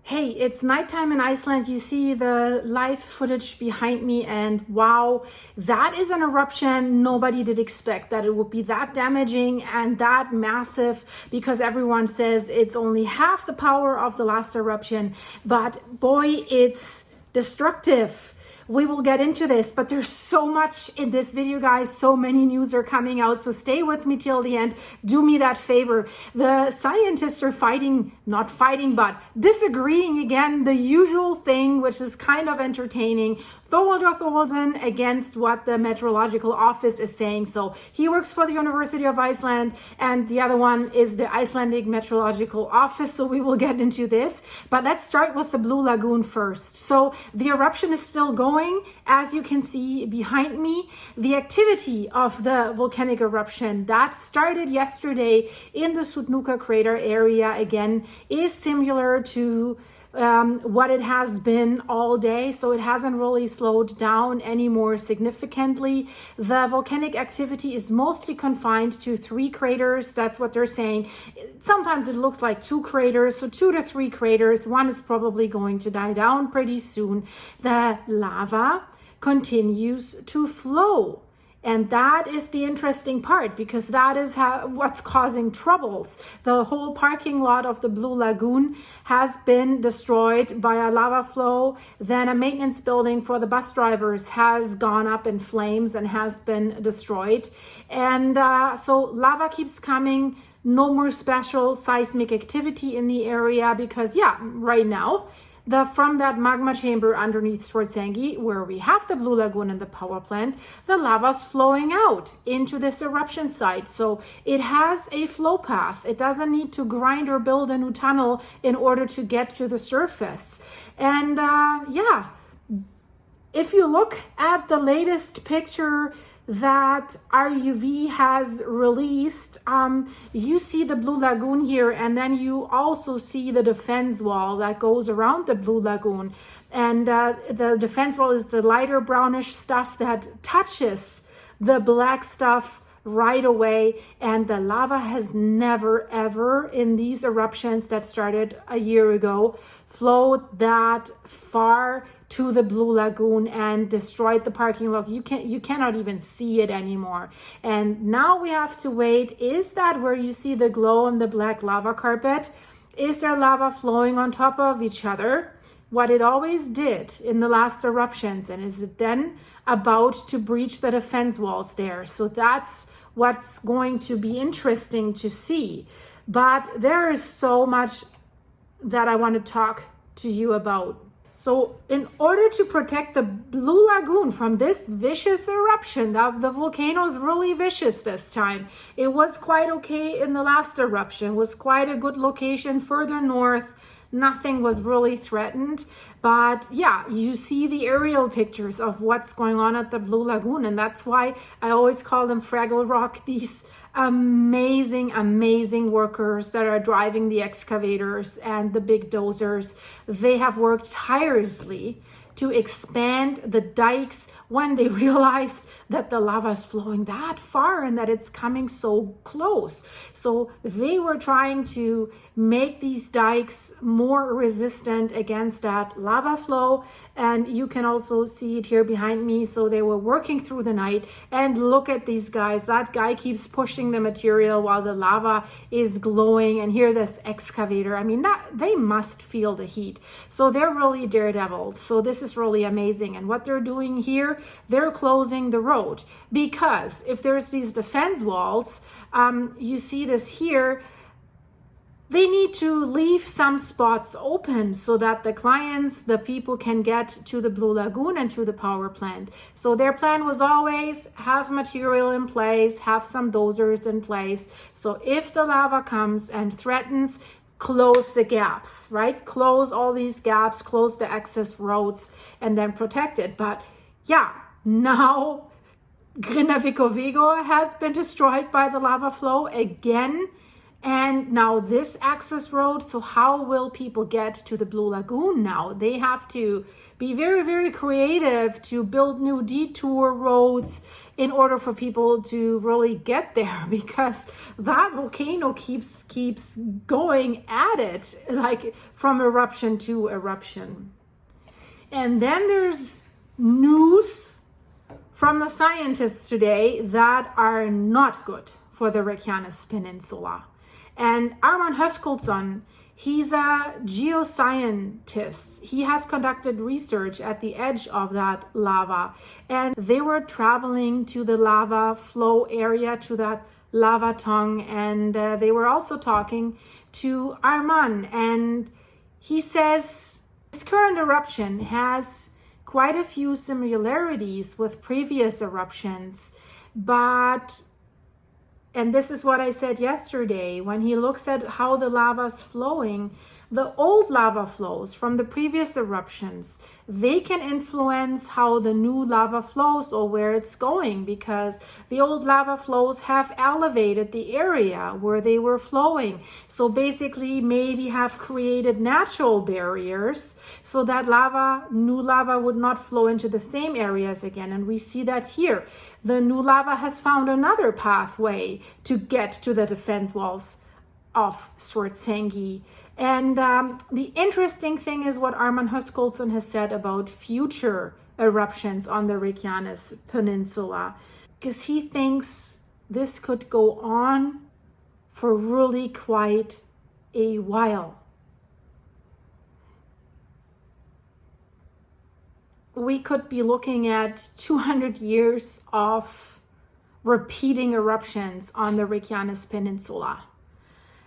Hey, it's nighttime in Iceland. You see the live footage behind me, and wow, that is an eruption. Nobody did expect that it would be that damaging and that massive, because everyone says it's only half the power of the last eruption. But boy, it's destructive. We will get into this, but there's so much in this video, guys. So many news are coming out, so stay with me till the end. Do me that favor. The scientists are not fighting, but disagreeing again, the usual thing, which is kind of entertaining. Thorwaldur Thorwaldsen against what the meteorological office is saying. So he works for the University of Iceland, and the other one is the Icelandic Meteorological Office. So we will get into this, but let's start with the Blue Lagoon first. So the eruption is still going, as you can see behind me. The activity of the volcanic eruption that started yesterday in the Sutnuka crater area again is similar to what it has been all day. So it hasn't really slowed down anymore significantly. The volcanic activity is mostly confined to 3 craters. That's what they're saying. Sometimes it looks like 2 craters, so 2 to 3 craters. One is probably going to die down pretty soon. The lava continues to flow. And that is the interesting part, because that is what's causing troubles. The whole parking lot of the Blue Lagoon has been destroyed by a lava flow. Then a maintenance building for the bus drivers has gone up in flames and has been destroyed. And so lava keeps coming. No more special seismic activity in the area because, yeah, right now, from that magma chamber underneath Svartsengi, where we have the Blue Lagoon and the power plant, the lava's flowing out into this eruption site. So it has a flow path. It doesn't need to grind or build a new tunnel in order to get to the surface. And yeah, if you look at the latest picture that RUV has released, you see the Blue Lagoon here, and then you also see the defense wall that goes around the Blue Lagoon. And the defense wall is the lighter brownish stuff that touches the black stuff right away, and the lava has never ever in these eruptions that started a year ago flowed that far to the Blue Lagoon and destroyed the parking lot. You cannot even see it anymore. And now we have to wait. Is that where you see the glow and the black lava carpet? Is there lava flowing on top of each other, what it always did in the last eruptions? And is it then about to breach the defense walls there? So that's what's going to be interesting to see. But there is so much that I want to talk to you about. So in order to protect the Blue Lagoon from this vicious eruption, the volcano is really vicious this time. It was quite okay in the last eruption. It was quite a good location further north. Nothing was really threatened. But yeah, you see the aerial pictures of what's going on at the Blue Lagoon. And that's why I always call them Fraggle Rock, these amazing, amazing workers that are driving the excavators and the big dozers. They have worked tirelessly to expand the dikes when they realized that the lava is flowing that far and that it's coming so close. So they were trying to make these dikes more resistant against that lava flow. And you can also see it here behind me. So they were working through the night, and look at these guys. That guy keeps pushing the material while the lava is glowing, and here this excavator. I mean, they must feel the heat. So they're really daredevils. So this is really amazing. And what they're doing here, they're closing the road, because if there's these defense walls, you see this here, they need to leave some spots open so that the clients, the people, can get to the Blue Lagoon and to the power plant. So their plan was always have material in place, have some dozers in place. So if the lava comes and threatens, close the gaps, right? Close all these gaps, close the access roads, and then protect it. But yeah, now Grindavik has been destroyed by the lava flow again. And now this access road, so how will people get to the Blue Lagoon now? They have to be very, very creative to build new detour roads in order for people to really get there, because that volcano keeps going at it, like from eruption to eruption. And then there's news from the scientists today that are not good for the Reykjanes Peninsula. And Arman Höskuldsson, he's a geoscientist. He has conducted research at the edge of that lava. And they were traveling to the lava flow area, to that lava tongue. And they were also talking to Arman. And he says this current eruption has quite a few similarities with previous eruptions, but and this is what I said yesterday, when he looks at how the lava's flowing, the old lava flows from the previous eruptions, they can influence how the new lava flows or where it's going, because the old lava flows have elevated the area where they were flowing. So basically maybe have created natural barriers so that new lava would not flow into the same areas again. And we see that here. The new lava has found another pathway to get to the defense walls of Svartsengi. And the interesting thing is what Arman Höskuldsson has said about future eruptions on the Reykjanes Peninsula, because he thinks this could go on for really quite a while. We could be looking at 200 years of repeating eruptions on the Reykjanes Peninsula.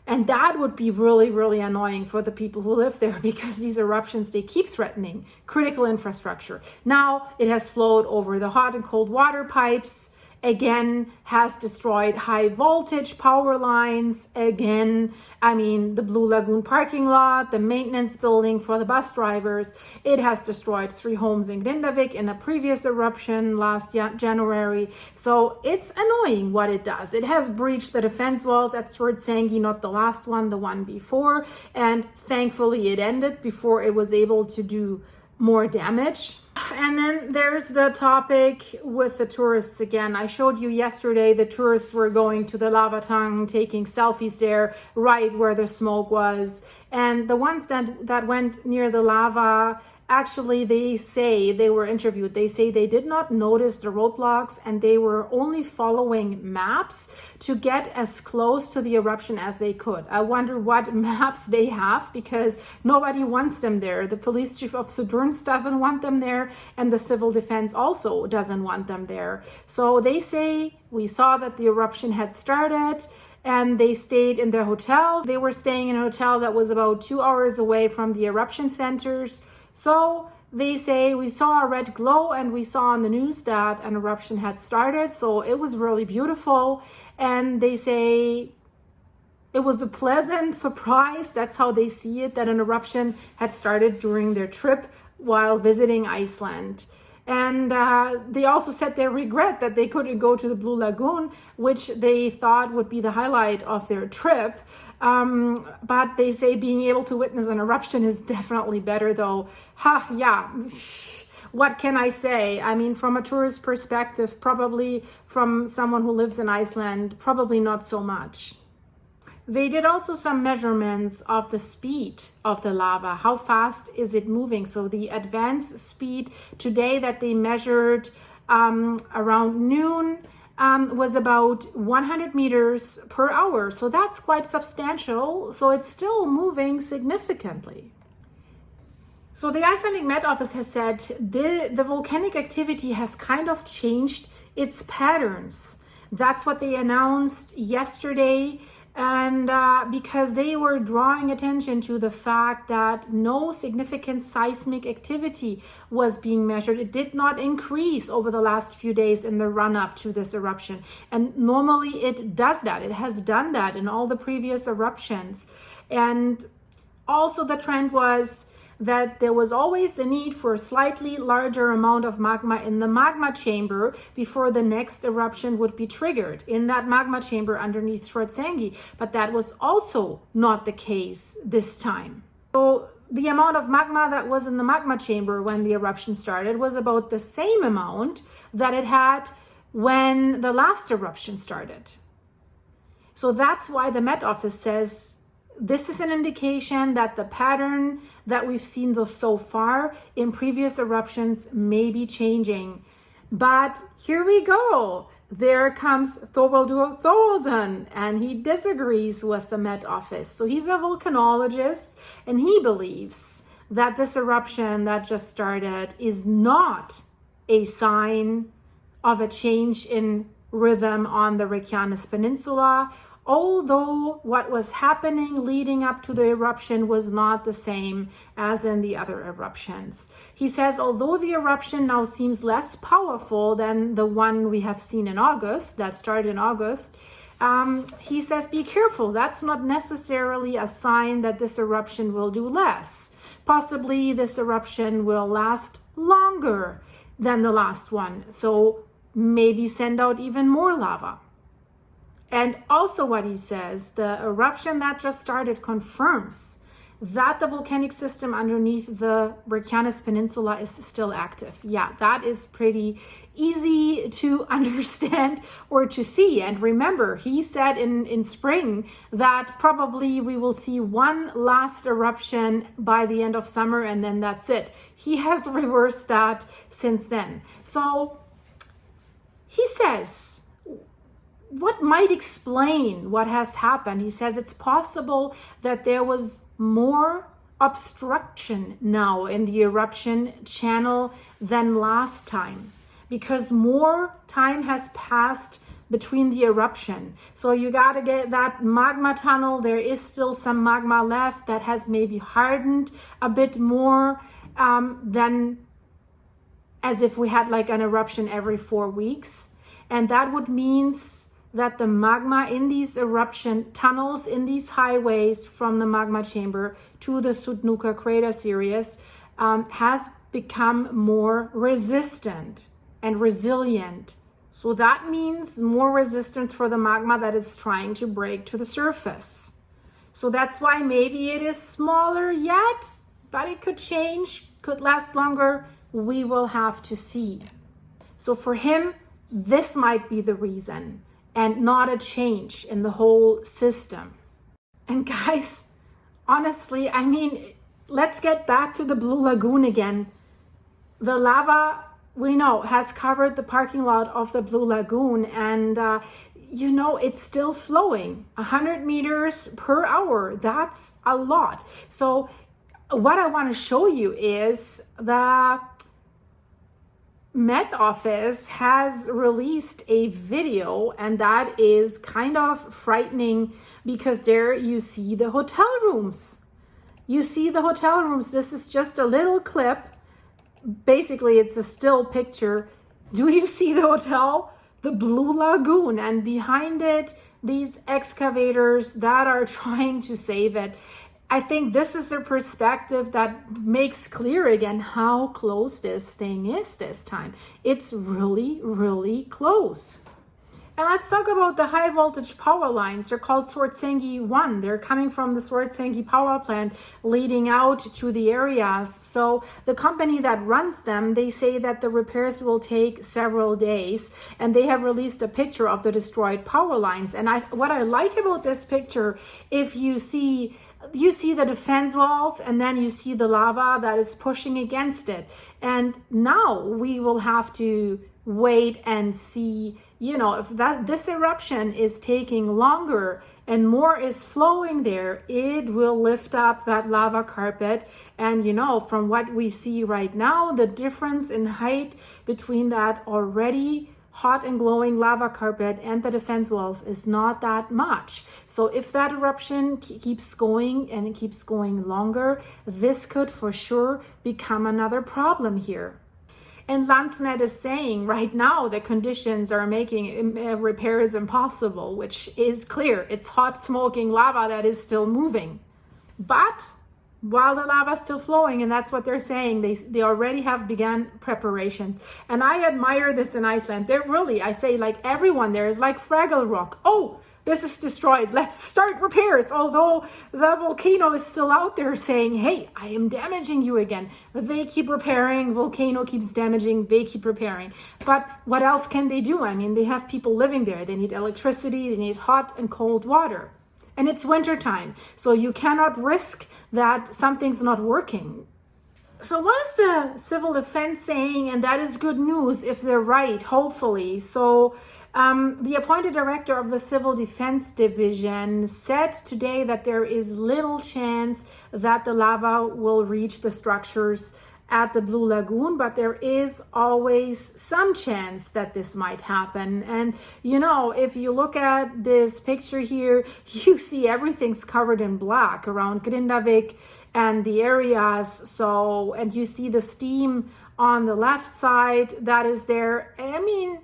And that would be really, really annoying for the people who live there, because these eruptions, they keep threatening critical infrastructure. Now it has flowed over the hot and cold water pipes, again, has destroyed high voltage power lines, again, I mean, the Blue Lagoon parking lot, the maintenance building for the bus drivers. It has destroyed 3 homes in Grindavik in a previous eruption last January. So it's annoying what it does. It has breached the defense walls at Svartsengi, not the last one, the one before. And thankfully it ended before it was able to do more damage. And then there's the topic with the tourists again. I showed you yesterday the tourists were going to the lava tongue, taking selfies there, right where the smoke was. And the ones that went near the lava, actually, they were interviewed. They say they did not notice the roadblocks and they were only following maps to get as close to the eruption as they could. I wonder what maps they have, because nobody wants them there. The police chief of Sudurns doesn't want them there, and the civil defense also doesn't want them there. So they say, we saw that the eruption had started, and they stayed in their hotel. They were staying in a hotel that was about 2 hours away from the eruption centers. So they say, we saw a red glow and we saw on the news that an eruption had started. So it was really beautiful. And they say it was a pleasant surprise. That's how they see it, that an eruption had started during their trip while visiting Iceland. And they also said they regret that they couldn't go to the Blue Lagoon, which they thought would be the highlight of their trip. But they say being able to witness an eruption is definitely better, though. Yeah, what can I say? I mean, from a tourist perspective, probably from someone who lives in Iceland, probably not so much. They did also some measurements of the speed of the lava. How fast is it moving? So the advanced speed today that they measured around noon was about 100 meters per hour. So that's quite substantial. So it's still moving significantly. So the Icelandic Met Office has said the volcanic activity has kind of changed its patterns. That's what they announced yesterday. And because they were drawing attention to the fact that no significant seismic activity was being measured. It did not increase over the last few days in the run-up to this eruption. And normally it does that. It has done that in all the previous eruptions. And also the trend was that there was always the need for a slightly larger amount of magma in the magma chamber before the next eruption would be triggered in that magma chamber underneath Svartsengi. But that was also not the case this time. So the amount of magma that was in the magma chamber when the eruption started was about the same amount that it had when the last eruption started. So that's why the Met Office says this is an indication that the pattern that we've seen so far in previous eruptions may be changing. But here we go. There comes Thorvaldur Thorvaldsson, and he disagrees with the Met Office. So he's a volcanologist, and he believes that this eruption that just started is not a sign of a change in rhythm on the Reykjanes Peninsula, although what was happening leading up to the eruption was not the same as in the other eruptions. He says, although the eruption now seems less powerful than the one we have seen in August, that started in August, he says, be careful. That's not necessarily a sign that this eruption will do less. Possibly this eruption will last longer than the last one. So maybe send out even more lava. And also what he says, the eruption that just started confirms that the volcanic system underneath the Reykjanes Peninsula is still active. Yeah, that is pretty easy to understand or to see. And remember, he said in spring that probably we will see one last eruption by the end of summer, and then that's it. He has reversed that since then. So he says, what might explain what has happened? He says it's possible that there was more obstruction now in the eruption channel than last time, because more time has passed between the eruption. So you got to get that magma tunnel. There is still some magma left that has maybe hardened a bit more than as if we had like an eruption every 4 weeks. And that would mean that the magma in these eruption tunnels, in these highways from the magma chamber to the Sudnuka crater series, has become more resistant and resilient. So that means more resistance for the magma that is trying to break to the surface. So that's why maybe it is smaller yet, but it could change, could last longer. We will have to see. So for him, this might be the reason, and not a change in the whole system. And guys, honestly, I mean, let's get back to the Blue Lagoon again. The lava, we know, has covered the parking lot of the Blue Lagoon, and you know, it's still flowing 100 meters per hour. That's a lot. So what I want to show you is the Met Office has released a video, and that is kind of frightening because there you see the hotel rooms. You see the hotel rooms. This is just a little clip. Basically, it's a still picture. Do you see the hotel? The Blue Lagoon, and behind it, these excavators that are trying to save it. I think this is a perspective that makes clear again how close this thing is this time. It's really, really close. And let's talk about the high voltage power lines. They're called Svartsengi 1. They're coming from the Svartsengi power plant leading out to the areas. So the company that runs them, they say that the repairs will take several days, and they have released a picture of the destroyed power lines. And what I like about this picture, if you see the defense walls, and then you see the lava that is pushing against it. And now we will have to wait and see, you know, if this eruption is taking longer and more is flowing there, it will lift up that lava carpet. And you know, from what we see right now, the difference in height between that already hot and glowing lava carpet and the defense walls is not that much. So if that eruption keeps going and it keeps going longer, this could for sure become another problem here. And Landsnet is saying right now the conditions are making repairs impossible, which is clear. It's hot smoking lava that is still moving. But while the lava is still flowing, and that's what they're saying. They already have begun preparations. And I admire this in Iceland. They're really, I say, like, everyone there is like Fraggle Rock. Oh, this is destroyed. Let's start repairs. Although the volcano is still out there saying, hey, I am damaging you again. But they keep repairing. Volcano keeps damaging. They keep repairing. But what else can they do? I mean, they have people living there. They need electricity. They need hot and cold water. And it's winter time. So you cannot risk that something's not working. So what is the civil defense saying? And that is good news if they're right, hopefully. So the appointed director of the Civil Defense Division said today that there is little chance that the lava will reach the structures at the Blue Lagoon, but there is always some chance that this might happen. And you know, if you look at this picture here, you see everything's covered in black around Grindavik and the areas. So, and you see the steam on the left side that is there. I mean,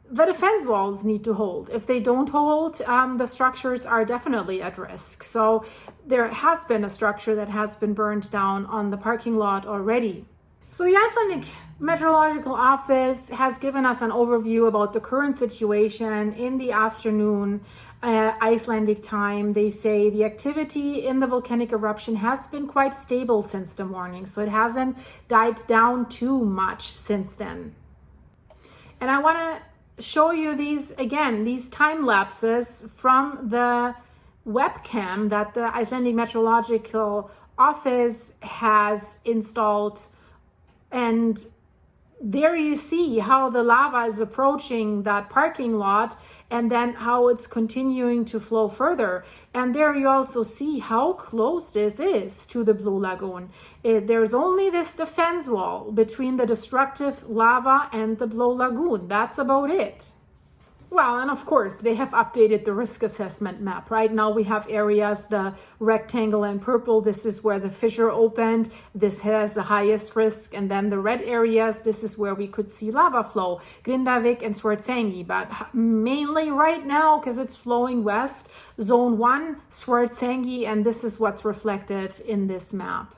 the defense walls need to hold. If they don't hold, the structures are definitely at risk. So there has been a structure that has been burned down on the parking lot already. So the Icelandic Meteorological Office has given us an overview about the current situation in the afternoon, Icelandic time. They say the activity in the volcanic eruption has been quite stable since the morning. So it hasn't died down too much since then. And I want to show you these time lapses from the webcam that the Icelandic Meteorological Office has installed. And there you see how the lava is approaching that parking lot and then how it's continuing to flow further. And there you also see how close this is to the Blue Lagoon. There's only this defense wall between the destructive lava and the Blue Lagoon. That's about it. Well, and of course, they have updated the risk assessment map. Right now we have areas, the rectangle in purple, this is where the fissure opened. This has the highest risk. And then the red areas, this is where we could see lava flow, Grindavik and Svartsengi. But mainly right now, because it's flowing west, zone 1, Svartsengi, and this is what's reflected in this map.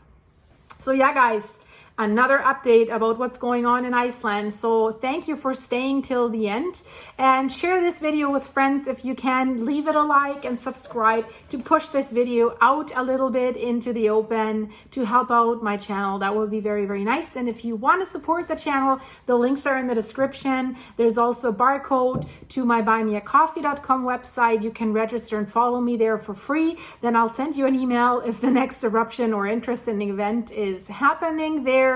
So yeah, guys, another update about what's going on in Iceland. So thank you for staying till the end, and share this video with friends if you can. Leave it a like and subscribe to push this video out a little bit into the open to help out my channel. That would be very, very nice. And if you want to support the channel, the links are in the description. There's also a barcode to my buymeacoffee.com website. You can register and follow me there for free. Then I'll send you an email if the next eruption or interesting event is happening there.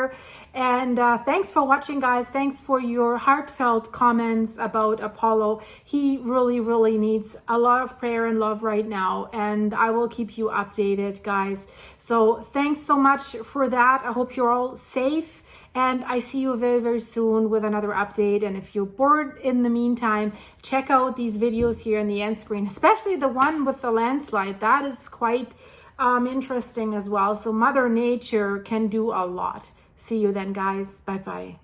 And thanks for watching, guys. Thanks for your heartfelt comments about Apollo. He really, really needs a lot of prayer and love right now, and I will keep you updated, guys. So thanks so much for that. I hope you're all safe, and I see you very, very soon with another update. And if you're bored in the meantime, check out these videos here in the end screen, especially the one with the landslide. That is quite interesting as well. So Mother Nature can do a lot. See you then, guys. Bye-bye.